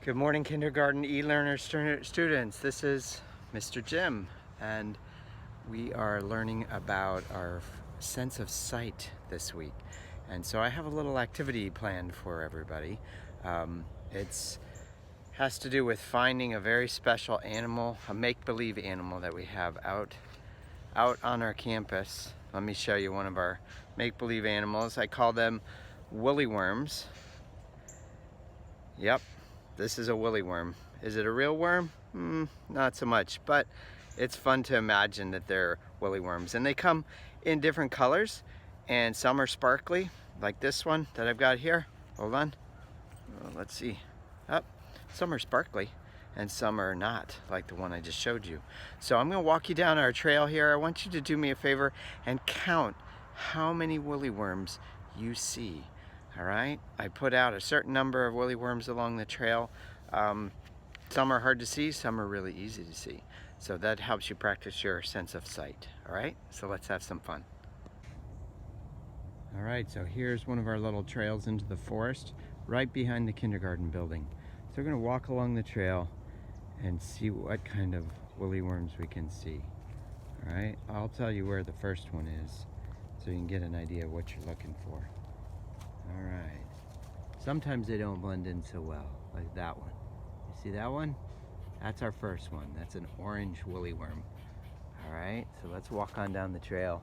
Good morning, kindergarten e-learner students. This is Mr. Jim, and we are learning about our sense of sight this week. And so I have a little activity planned for everybody. It has to do with finding a very special animal, a make-believe animal that we have out on our campus. Let me show you one of our make-believe animals. I call them woolly worms. Yep. This is a woolly worm. Is it a real worm? Not so much, but it's fun to imagine that they're woolly worms. And they come in different colors, and some are sparkly, like this one that I've got here. Hold on. Let's see. Some are sparkly, and some are not, like the one I just showed you. So I'm going to walk you down our trail here. I want you to do me a favor and count how many woolly worms you see. All right, I put out a certain number of woolly worms along the trail. Some are hard to see, some are really easy to see. So that helps you practice your sense of sight. All right, so let's have some fun. All right, so here's one of our little trails into the forest, right behind the kindergarten building. So we're gonna walk along the trail and see what kind of woolly worms we can see. All right, I'll tell you where the first one is so you can get an idea of what you're looking for. All right, sometimes they don't blend in so well, like that one. You see that one? That's our first one. That's an orange woolly worm. All right, so let's walk on down the trail.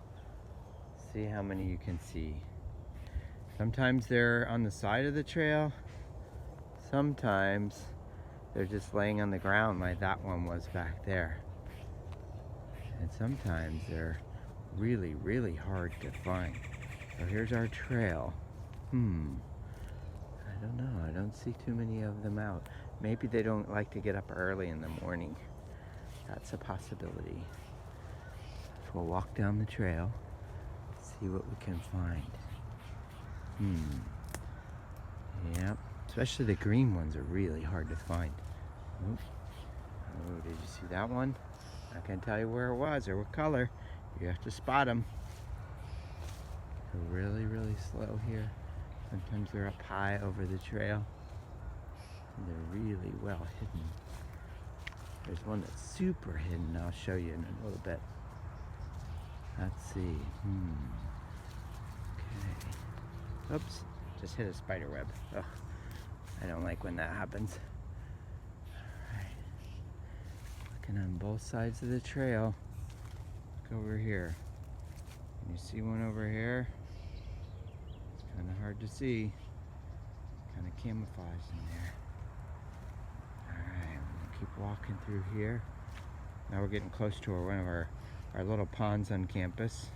See how many you can see. Sometimes they're on the side of the trail. Sometimes they're just laying on the ground like that one was back there. And sometimes they're really, really hard to find. So here's our trail. I don't know. I don't see too many of them out. Maybe they don't like to get up early in the morning. That's a possibility. So we'll walk down the trail, see what we can find. Yep. Especially the green ones are really hard to find. Oh, did you see that one? I can't tell you where it was or what color. You have to spot them. They're really, really slow here. Sometimes they're up high over the trail. And they're really well hidden. There's one that's super hidden. I'll show you in a little bit. Let's see. Okay. Oops. Just hit a spider web. Ugh. I don't like when that happens. Alright. Looking on both sides of the trail. Look over here. Can you see one over here? Kind of hard to see. Kind of camouflaged in there. Alright, I'm gonna keep walking through here. Now we're getting close to one of our little ponds on campus.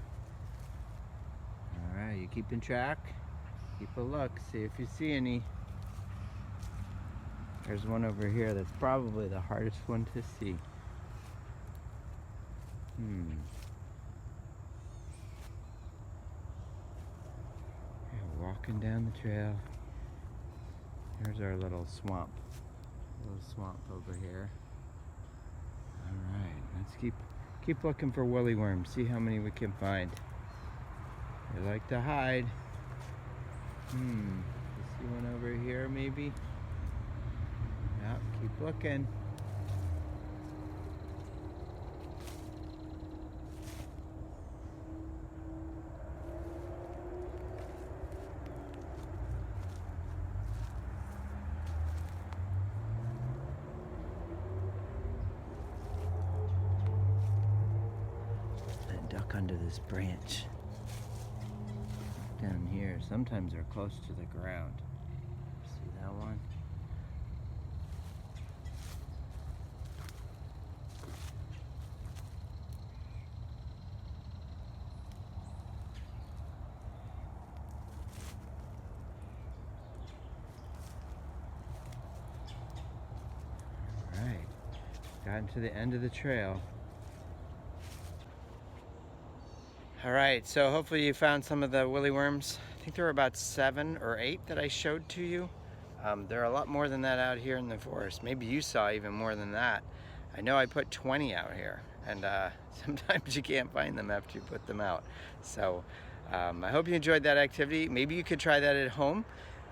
Alright, you keeping track? Keep a look, see if you see any. There's one over here that's probably the hardest one to see. Walking down the trail. Here's our little swamp. Over here. Alright, let's keep looking for woolly worms. See how many we can find. They like to hide. You see one over here maybe? Yeah, keep looking. Duck under this branch down here. Sometimes they're close to the ground. See that one? All right, gotten to the end of the trail. All right, so hopefully you found some of the woolly worms. I think there were about 7 or 8 that I showed to you. There are a lot more than that out here in the forest. Maybe you saw even more than that. I know I put 20 out here, and sometimes you can't find them after you put them out. So I hope you enjoyed that activity. Maybe you could try that at home.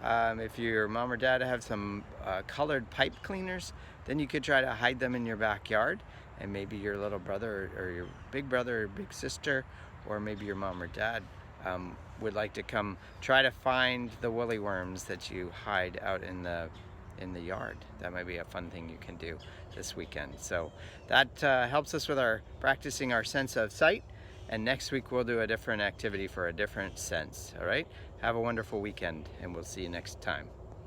If your mom or dad have some colored pipe cleaners, then you could try to hide them in your backyard, and maybe your little brother or your big brother or big sister, or maybe your mom or dad would like to come try to find the woolly worms that you hide out in the yard. That might be a fun thing you can do this weekend. So that helps us with our practicing our sense of sight, and next week we'll do a different activity for a different sense. All right, have a wonderful weekend, and we'll see you next time.